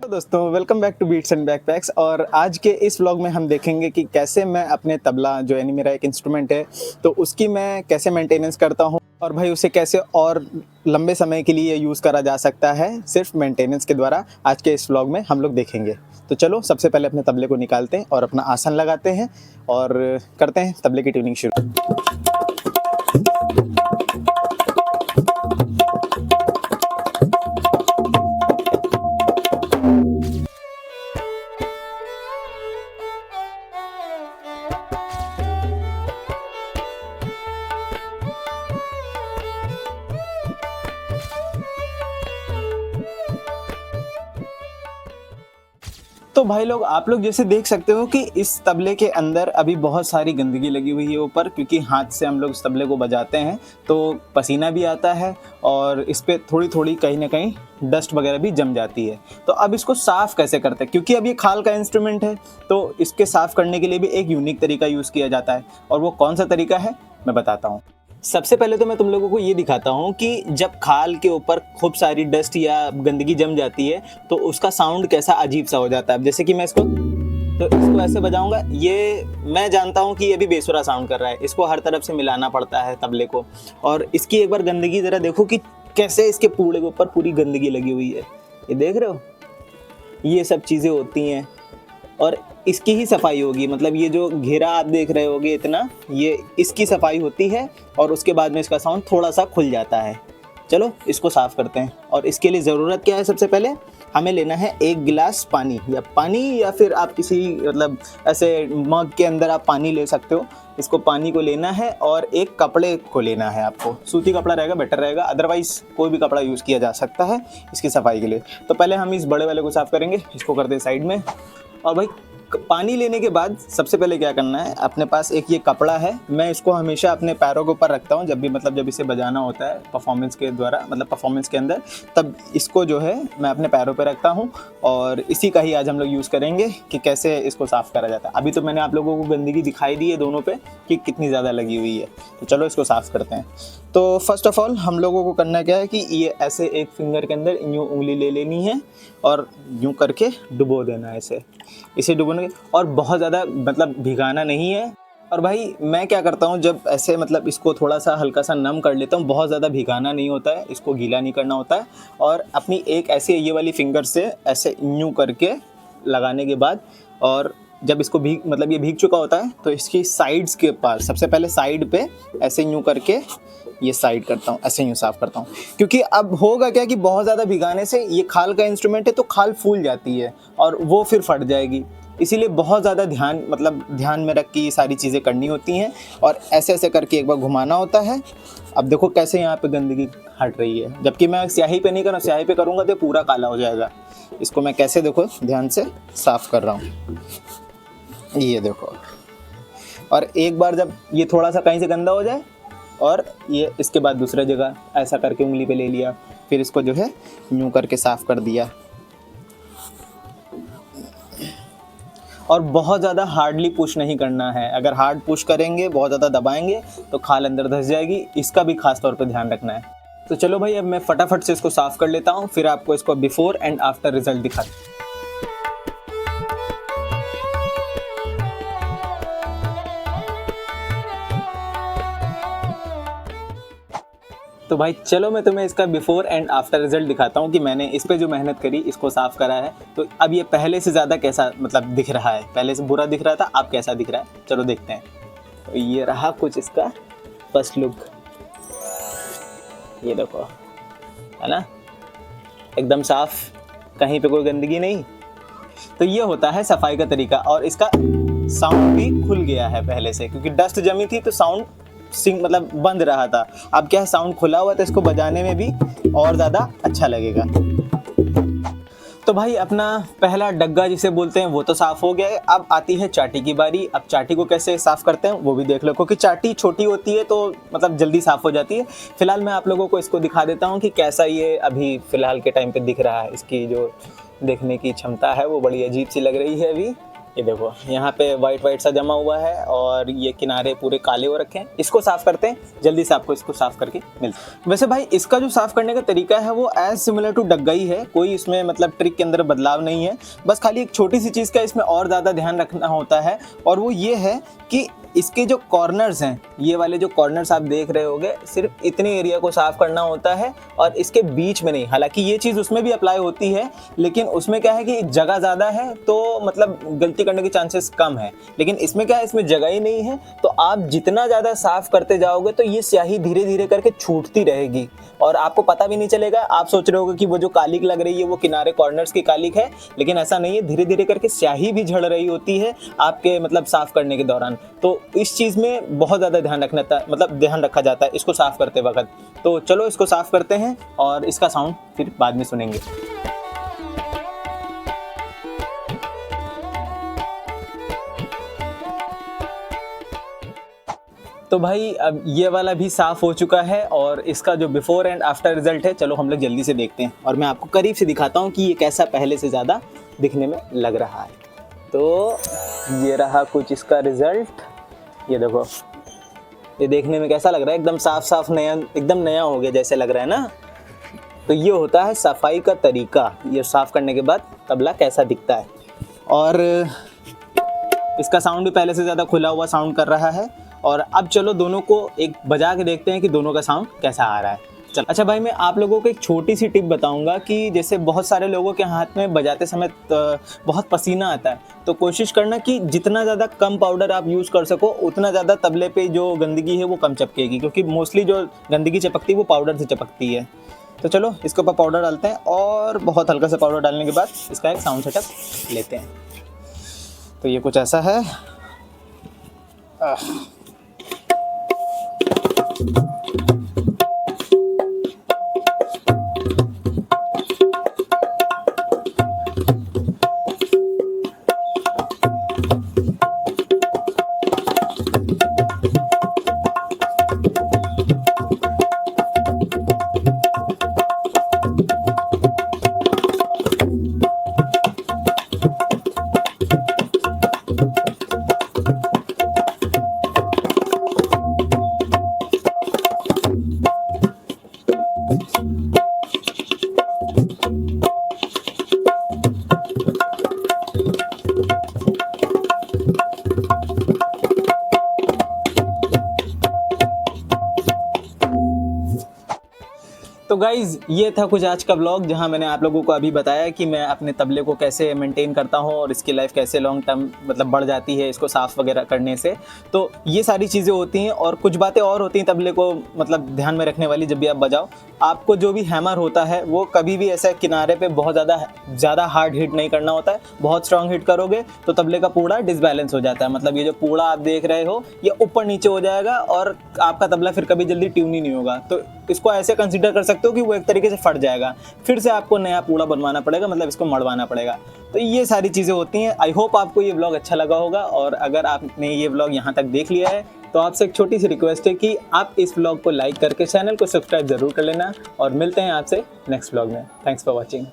तो दोस्तों welcome back to Beats and Backpacks. और आज के इस व्लॉग में हम देखेंगे कि कैसे मैं अपने तबला, जो यानी मेरा एक इंस्ट्रूमेंट है, तो उसकी मैं कैसे मेंटेनेंस करता हूँ और भाई उसे कैसे और लंबे समय के लिए यूज़ करा जा सकता है सिर्फ मेंटेनेंस के द्वारा। आज के इस व्लॉग में हम लोग देखेंगे। तो चलो सबसे पहले अपने तबले को निकालते हैं और अपना आसन लगाते हैं और करते हैं तबले की ट्यूनिंग शुरू। तो भाई लोग, आप लोग जैसे देख सकते हो कि इस तबले के अंदर अभी बहुत सारी गंदगी लगी हुई है ऊपर, क्योंकि हाथ से हम लोग इस तबले को बजाते हैं तो पसीना भी आता है और इस पर थोड़ी थोड़ी कहीं ना कहीं डस्ट वगैरह भी जम जाती है। तो अब इसको साफ़ कैसे करते हैं, क्योंकि अब ये खाल का इंस्ट्रूमेंट है तो इसके साफ़ करने के लिए भी एक यूनिक तरीका यूज़ किया जाता है। और वो कौन सा तरीका है मैं बताता हूँ। सबसे पहले तो मैं तुम लोगों को ये दिखाता हूँ कि जब खाल के ऊपर खूब सारी डस्ट या गंदगी जम जाती है तो उसका साउंड कैसा अजीब सा हो जाता है। अब जैसे कि मैं इसको ऐसे बजाऊंगा, ये मैं जानता हूँ कि ये भी बेसुरा साउंड कर रहा है। इसको हर तरफ से मिलाना पड़ता है तबले को। और इसकी एक बार गंदगी ज़रा देखो कि कैसे इसके पूरे के ऊपर पूरी गंदगी लगी हुई है। ये देख रहे हो, ये सब चीज़ें होती हैं और इसकी ही सफाई होगी। मतलब ये जो घेरा आप देख रहे होगे इतना, ये इसकी सफाई होती है और उसके बाद में इसका साउंड थोड़ा सा खुल जाता है। चलो इसको साफ़ करते हैं। और इसके लिए ज़रूरत क्या है, सबसे पहले हमें लेना है एक गिलास पानी या फिर आप किसी मतलब ऐसे मग के अंदर आप पानी ले सकते हो। इसको पानी को लेना है और एक कपड़े को लेना है। आपको सूती कपड़ा रहेगा बेटर रहेगा, अदरवाइज़ कोई भी कपड़ा यूज़ किया जा सकता है इसकी सफाई के लिए। तो पहले हम इस बड़े वाले को साफ़ करेंगे, इसको कर दे साइड में। और भाई पानी लेने के बाद सबसे पहले क्या करना है, अपने पास एक ये कपड़ा है, मैं इसको हमेशा अपने पैरों के ऊपर रखता हूँ जब भी जब इसे बजाना होता है परफॉर्मेंस के द्वारा, मतलब परफॉर्मेंस के अंदर, तब इसको जो है मैं अपने पैरों पे रखता हूँ। और इसी का ही आज हम लोग यूज़ करेंगे कि कैसे इसको साफ़ करा जाता है। अभी तो मैंने आप लोगों को गंदगी दिखाई दी है दोनों पे कि कितनी ज़्यादा लगी हुई है। तो चलो इसको साफ़ करते हैं। तो फर्स्ट ऑफ ऑल हम लोगों को करना क्या है कि ये ऐसे एक फिंगर के अंदर यूँ उंगली ले लेनी है और यूँ करके डुबो देना है इसे डुबोने। और बहुत ज़्यादा भिगाना नहीं है। और भाई मैं क्या करता हूँ, जब ऐसे इसको थोड़ा सा हल्का सा नम कर लेता हूँ, बहुत ज़्यादा भिगाना नहीं होता है, इसको गीला नहीं करना होता है। और अपनी एक ऐसे ये वाली फिंगर से ऐसे यूँ करके लगाने के बाद, और जब इसको ये भीग चुका होता है तो इसकी साइड्स के पास सबसे पहले साइड पे ऐसे यूँ करके ये साइड करता हूँ, ऐसे यूँ साफ़ करता हूँ। क्योंकि अब होगा क्या कि बहुत ज़्यादा भिगाने से ये खाल का इंस्ट्रूमेंट है तो खाल फूल जाती है और वो फिर फट जाएगी। इसीलिए बहुत ज़्यादा ध्यान में रख के ये सारी चीज़ें करनी होती हैं और ऐसे ऐसे करके एक बार घुमाना होता है। अब देखो कैसे यहाँ पे गंदगी हट रही है, जबकि मैं स्याही पे नहीं कर रहा हूँ, स्याही पे करूँगा तो पूरा काला हो जाएगा। इसको मैं कैसे देखो ध्यान से साफ़ कर रहा हूँ, ये देखो। और एक बार जब ये थोड़ा सा कहीं से गंदा हो जाए और ये इसके बाद दूसरा जगह ऐसा करके उंगली पे ले लिया, फिर इसको जो है यूँ करके साफ़ कर दिया। और बहुत ज़्यादा हार्डली पुश नहीं करना है। अगर हार्ड पुश करेंगे, बहुत ज़्यादा दबाएंगे तो खाल अंदर धंस जाएगी। इसका भी खास तौर पे ध्यान रखना है। तो चलो भाई, अब मैं फटाफट से इसको साफ़ कर लेता हूँ, फिर आपको इसको बिफोर एंड आफ्टर रिजल्ट दिखाता हूँ। तो भाई चलो मैं तुम्हें इसका बिफोर एंड आफ्टर रिजल्ट दिखाता हूँ कि मैंने इस पे जो मेहनत करी, इसको साफ़ करा है। तो अब ये पहले से ज़्यादा कैसा दिख रहा है, पहले से बुरा दिख रहा था, अब कैसा दिख रहा है चलो देखते हैं। तो ये रहा कुछ इसका फर्स्ट लुक, ये देखो, है ना, एकदम साफ़, कहीं पे कोई गंदगी नहीं। तो ये होता है सफाई का तरीका। और इसका साउंड भी खुल गया है पहले से, क्योंकि डस्ट जमी थी तो साउंड बंद रहा था। अब क्या है, साउंड खुला हुआ तो इसको बजाने में भी और ज़्यादा अच्छा लगेगा। तो भाई अपना पहला डग्गा जिसे बोलते हैं वो तो साफ़ हो गया है। अब आती है चाटी की बारी। अब चाटी को कैसे साफ़ करते हैं वो भी देख लो, क्योंकि चाटी छोटी होती है तो जल्दी साफ़ हो जाती है। फिलहाल मैं आप लोगों को इसको दिखा देता हूँ कि कैसा ये अभी फ़िलहाल के टाइम पे दिख रहा है। इसकी जो देखने की क्षमता है वो बड़ी अजीब सी लग रही है अभी, ये देखो यहाँ पे वाइट वाइट सा जमा हुआ है और ये किनारे पूरे काले हो रखे हैं। इसको साफ करते हैं, जल्दी से आपको इसको साफ करके मिलता है। वैसे भाई इसका जो साफ करने का तरीका है वो एज सिमिलर टू डग्गा ही है, कोई इसमें मतलब ट्रिक के अंदर बदलाव नहीं है। बस खाली एक छोटी सी चीज़ का इसमें और ज़्यादा ध्यान रखना होता है, और वो ये है कि इसके जो कॉर्नर्स हैं, ये वाले जो कॉर्नर्स आप देख रहे होंगे, सिर्फ इतने एरिया को साफ करना होता है और इसके बीच में नहीं। हालांकि ये चीज़ उसमें भी अप्लाई होती है, लेकिन उसमें क्या है कि जगह ज़्यादा है तो मतलब गलती करने के चांसेस कम है, लेकिन इसमें क्या है, इसमें जगह ही नहीं है। तो आप जितना ज़्यादा साफ करते जाओगे तो ये स्याही धीरे धीरे करके छूटती रहेगी और आपको पता भी नहीं चलेगा। आप सोच रहे होगे कि वो जो कालिक लग रही है वो किनारे कॉर्नर्स की कालिक है, लेकिन ऐसा नहीं है। धीरे धीरे करके स्याही भी झड़ रही होती है आपके मतलब साफ करने के दौरान। तो इस चीज़ में बहुत ज़्यादा ध्यान ध्यान रखा जाता है इसको साफ करते वक्त। तो चलो इसको साफ करते हैं और इसका साउंड फिर बाद में सुनेंगे। तो भाई अब ये वाला भी साफ़ हो चुका है और इसका जो बिफोर एंड आफ्टर रिजल्ट है, चलो हम लोग जल्दी से देखते हैं और मैं आपको करीब से दिखाता हूँ कि ये कैसा पहले से ज़्यादा दिखने में लग रहा है। तो ये रहा कुछ इसका रिज़ल्ट, ये देखो, ये देखने में कैसा लग रहा है, एकदम साफ साफ नया, एकदम नया हो गया जैसे लग रहा है ना। तो ये होता है सफाई का तरीका, ये साफ़ करने के बाद तबला कैसा दिखता है। और इसका साउंड भी पहले से ज़्यादा खुला हुआ साउंड कर रहा है। और अब चलो दोनों को एक बजा के देखते हैं कि दोनों का साउंड कैसा आ रहा है। चल अच्छा भाई, मैं आप लोगों को एक छोटी सी टिप बताऊंगा कि जैसे बहुत सारे लोगों के हाथ में बजाते समय बहुत पसीना आता है, तो कोशिश करना कि जितना ज़्यादा कम पाउडर आप यूज़ कर सको उतना ज़्यादा तबले पे जो गंदगी है वो कम चिपकेगी, क्योंकि मोस्टली जो गंदगी चिपकती है वो पाउडर से चिपकती है। तो चलो इसके ऊपर पाउडर डालते हैं और बहुत हल्का सा पाउडर डालने के बाद इसका एक साउंड सेटअप लेते हैं। तो ये कुछ ऐसा है। तो गाइज़ ये था कुछ आज का व्लॉग, जहां मैंने आप लोगों को अभी बताया कि मैं अपने तबले को कैसे मेंटेन करता हूं और इसकी लाइफ कैसे लॉन्ग टर्म मतलब बढ़ जाती है इसको साफ़ वगैरह करने से। तो ये सारी चीज़ें होती हैं और कुछ बातें और होती हैं तबले को मतलब ध्यान में रखने वाली। जब भी आप बजाओ, आपको जो भी हैमर होता है वो कभी भी ऐसा किनारे पे बहुत ज़्यादा हार्ड हिट नहीं करना होता है। बहुत स्ट्रॉन्ग हिट करोगे तो तबले का पूड़ा डिसबैलेंस हो जाता है। मतलब ये जो पूड़ा आप देख रहे हो ये ऊपर नीचे हो जाएगा और आपका तबला फिर कभी जल्दी ट्यून ही नहीं होगा। तो इसको ऐसे कंसिडर कर सकते हो कि वो एक तरीके से फट जाएगा, फिर से आपको नया पूड़ा बनवाना पड़ेगा, मतलब इसको मड़वाना पड़ेगा। तो ये सारी चीज़ें होती हैं। आई होप आपको ये व्लॉग अच्छा लगा होगा, और अगर आपने ये व्लॉग यहाँ तक देख लिया है तो आपसे एक छोटी सी रिक्वेस्ट है कि आप इस व्लॉग को लाइक करके चैनल को सब्सक्राइब ज़रूर कर लेना, और मिलते हैं आपसे नेक्स्ट व्लॉग में। Thanks for watching.